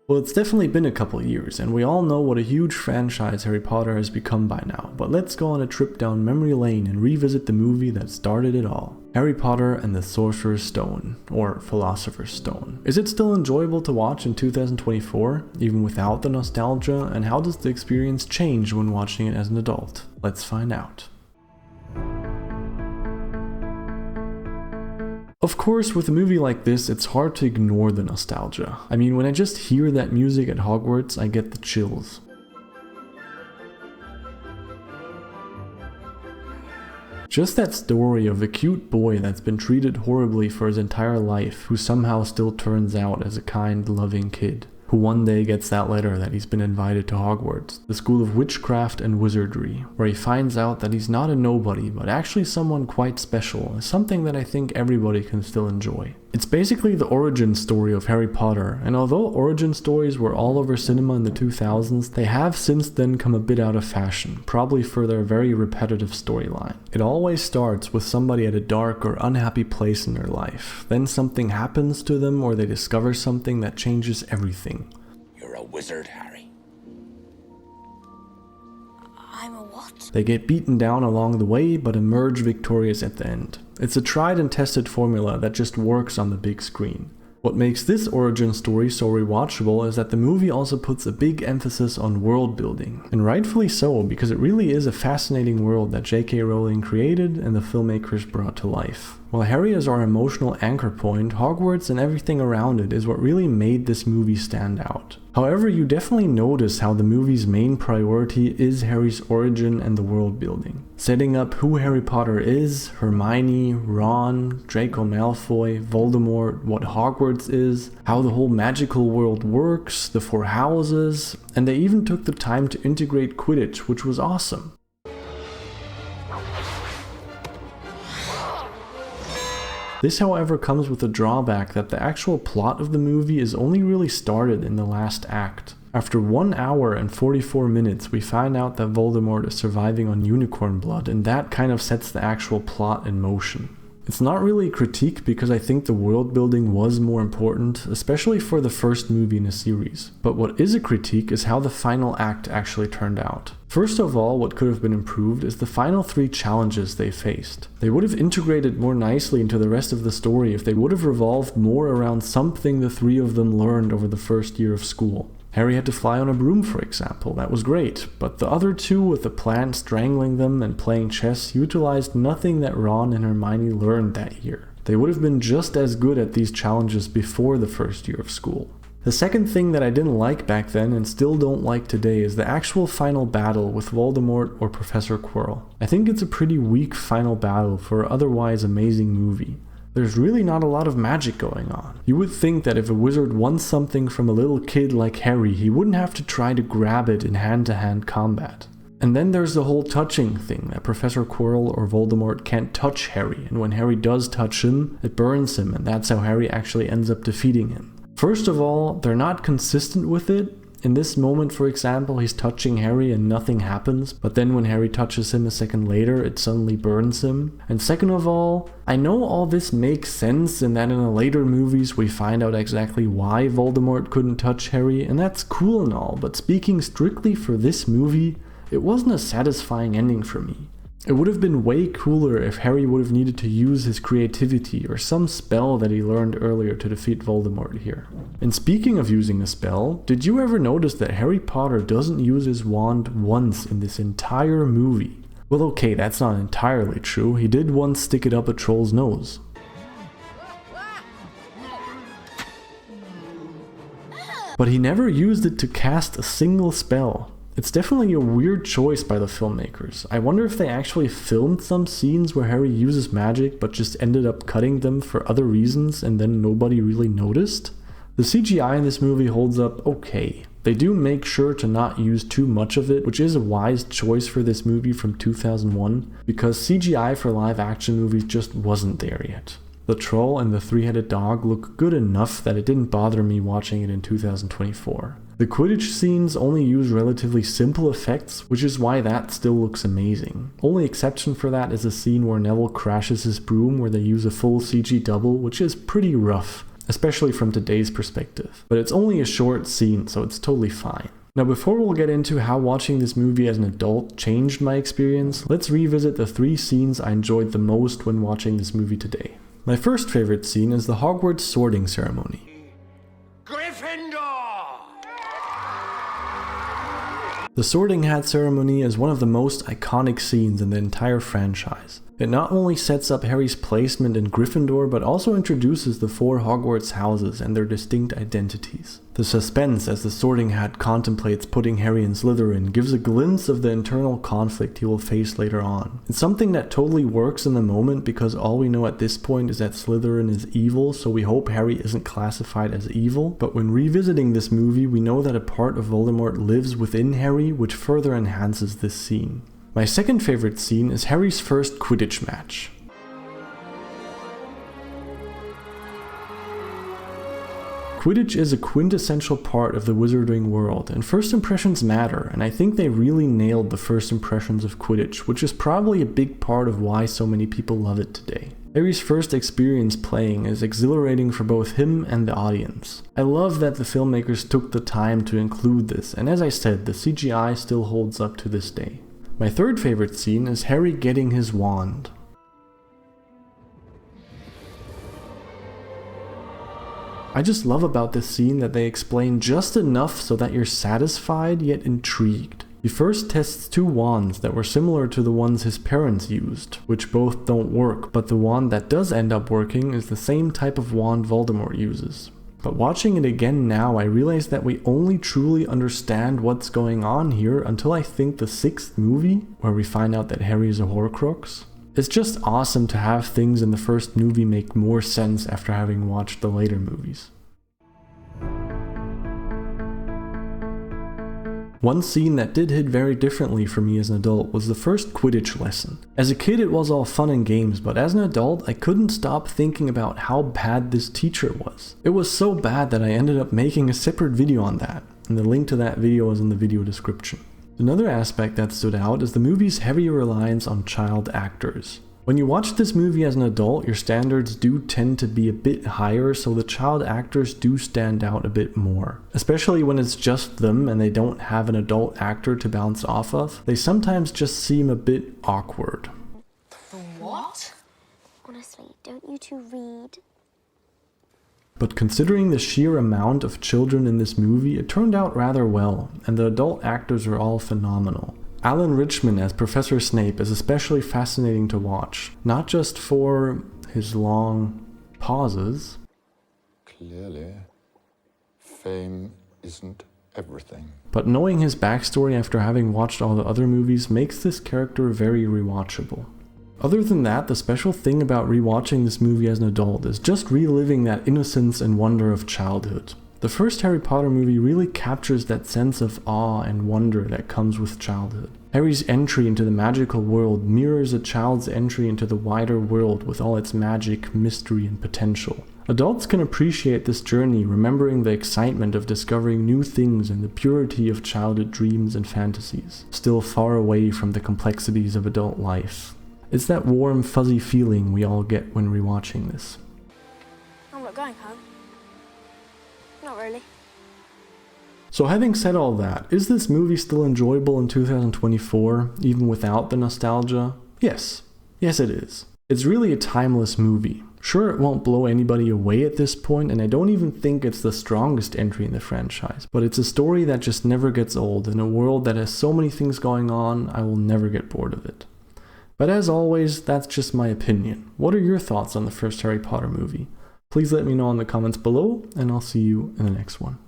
Well, it's definitely been a couple years, and we all know what a huge franchise Harry Potter has become by now, but let's go on a trip down memory lane and revisit the movie that started it all. Harry Potter and the Sorcerer's Stone, or Philosopher's Stone. Is it still enjoyable to watch in 2024, even without the nostalgia, and how does the experience change when watching it as an adult? Let's find out. Of course, with a movie like this, it's hard to ignore the nostalgia. I mean, when I just hear that music at Hogwarts, I get the chills. Just that story of a cute boy that's been treated horribly for his entire life, who somehow still turns out as a kind, loving kid, who one day gets that letter that he's been invited to Hogwarts, the school of witchcraft and wizardry, where he finds out that he's not a nobody, but actually someone quite special, is something that I think everybody can still enjoy. It's basically the origin story of Harry Potter, and although origin stories were all over cinema in the 2000s, they have since then come a bit out of fashion, probably for their very repetitive storyline. It always starts with somebody at a dark or unhappy place in their life. Then something happens to them or they discover something that changes everything. You're a wizard, Harry. I'm a what? They get beaten down along the way, but emerge victorious at the end. It's a tried and tested formula that just works on the big screen. What makes this origin story so rewatchable is that the movie also puts a big emphasis on world building. And rightfully so, because it really is a fascinating world that J.K. Rowling created and the filmmakers brought to life. While Harry is our emotional anchor point, Hogwarts and everything around it is what really made this movie stand out. However, you definitely notice how the movie's main priority is Harry's origin and the world building. Setting up who Harry Potter is, Hermione, Ron, Draco Malfoy, Voldemort, what Hogwarts is, how the whole magical world works, the four houses, and they even took the time to integrate Quidditch, which was awesome. This, however, comes with the drawback that the actual plot of the movie is only really started in the last act. After 1 hour and 44 minutes, we find out that Voldemort is surviving on unicorn blood, and that kind of sets the actual plot in motion. It's not really a critique because I think the world building was more important, especially for the first movie in a series. But what is a critique is how the final act actually turned out. First of all, what could have been improved is the final 3 challenges they faced. They would have integrated more nicely into the rest of the story if they would have revolved more around something the 3 of them learned over the first year of school. Harry had to fly on a broom, for example, that was great, but the other 2 with the plant strangling them and playing chess utilized nothing that Ron and Hermione learned that year. They would have been just as good at these challenges before the first year of school. The second thing that I didn't like back then and still don't like today is the actual final battle with Voldemort or Professor Quirrell. I think it's a pretty weak final battle for an otherwise amazing movie. There's really not a lot of magic going on. You would think that if a wizard wants something from a little kid like Harry, he wouldn't have to try to grab it in hand-to-hand combat. And then there's the whole touching thing, that Professor Quirrell or Voldemort can't touch Harry, and when Harry does touch him, it burns him, and that's how Harry actually ends up defeating him. First of all, they're not consistent with it. In this moment, for example, he's touching Harry and nothing happens, but then when Harry touches him a second later, it suddenly burns him. And second of all, I know all this makes sense in that in the later movies we find out exactly why Voldemort couldn't touch Harry, and that's cool and all, but speaking strictly for this movie, it wasn't a satisfying ending for me. It would have been way cooler if Harry would have needed to use his creativity or some spell that he learned earlier to defeat Voldemort here. And speaking of using a spell, did you ever notice that Harry Potter doesn't use his wand once in this entire movie? Well, okay, that's not entirely true. He did once stick it up a troll's nose. But he never used it to cast a single spell. It's definitely a weird choice by the filmmakers. I wonder if they actually filmed some scenes where Harry uses magic but just ended up cutting them for other reasons and then nobody really noticed. The CGI in this movie holds up okay. They do make sure to not use too much of it, which is a wise choice for this movie from 2001, because CGI for live action movies just wasn't there yet. The troll and the 3-headed dog look good enough that it didn't bother me watching it in 2024. The Quidditch scenes only use relatively simple effects, which is why that still looks amazing. Only exception for that is a scene where Neville crashes his broom where they use a full CG double, which is pretty rough. especially from today's perspective. But it's only a short scene, so it's totally fine. Now before we'll get into how watching this movie as an adult changed my experience, let's revisit the 3 scenes I enjoyed the most when watching this movie today. My first favorite scene is the Hogwarts sorting ceremony. The Sorting Hat ceremony is one of the most iconic scenes in the entire franchise. It not only sets up Harry's placement in Gryffindor, but also introduces the 4 Hogwarts houses and their distinct identities. The suspense as the Sorting Hat contemplates putting Harry in Slytherin gives a glimpse of the internal conflict he will face later on. It's something that totally works in the moment because all we know at this point is that Slytherin is evil, so we hope Harry isn't classified as evil. But when revisiting this movie, we know that a part of Voldemort lives within Harry, which further enhances this scene. My second favorite scene is Harry's first Quidditch match. Quidditch is a quintessential part of the wizarding world, and first impressions matter, and I think they really nailed the first impressions of Quidditch, which is probably a big part of why so many people love it today. Harry's first experience playing is exhilarating for both him and the audience. I love that the filmmakers took the time to include this, and as I said, the CGI still holds up to this day. My third favorite scene is Harry getting his wand. I just love about this scene that they explain just enough so that you're satisfied yet intrigued. He first tests 2 wands that were similar to the ones his parents used, which both don't work, but the wand that does end up working is the same type of wand Voldemort uses. But watching it again now, I realize that we only truly understand what's going on here until I think the 6th movie, where we find out that Harry is a Horcrux. It's just awesome to have things in the first movie make more sense after having watched the later movies. One scene that did hit very differently for me as an adult was the first Quidditch lesson. As a kid it was all fun and games, but as an adult I couldn't stop thinking about how bad this teacher was. It was so bad that I ended up making a separate video on that, and the link to that video is in the video description. Another aspect that stood out is the movie's heavy reliance on child actors. When you watch this movie as an adult, your standards do tend to be a bit higher, so the child actors do stand out a bit more. Especially when it's just them and they don't have an adult actor to bounce off of, they sometimes just seem a bit awkward. What? Honestly, don't you two read? But considering the sheer amount of children in this movie, it turned out rather well, and the adult actors are all phenomenal. Alan Rickman as Professor Snape is especially fascinating to watch, not just for his long pauses. Clearly, fame isn't everything. But knowing his backstory after having watched all the other movies makes this character very rewatchable. Other than that, the special thing about rewatching this movie as an adult is just reliving that innocence and wonder of childhood. The first Harry Potter movie really captures that sense of awe and wonder that comes with childhood. Harry's entry into the magical world mirrors a child's entry into the wider world with all its magic, mystery, and potential. Adults can appreciate this journey, remembering the excitement of discovering new things and the purity of childhood dreams and fantasies, still far away from the complexities of adult life. It's that warm, fuzzy feeling we all get when rewatching this. I'm not going home. Not really. So having said all that, is this movie still enjoyable in 2024, even without the nostalgia? Yes. Yes it is. It's really a timeless movie. Sure, it won't blow anybody away at this point, and I don't even think it's the strongest entry in the franchise, but it's a story that just never gets old. In a world that has so many things going on, I will never get bored of it. But as always, that's just my opinion. What are your thoughts on the first Harry Potter movie? Please let me know in the comments below, and I'll see you in the next one.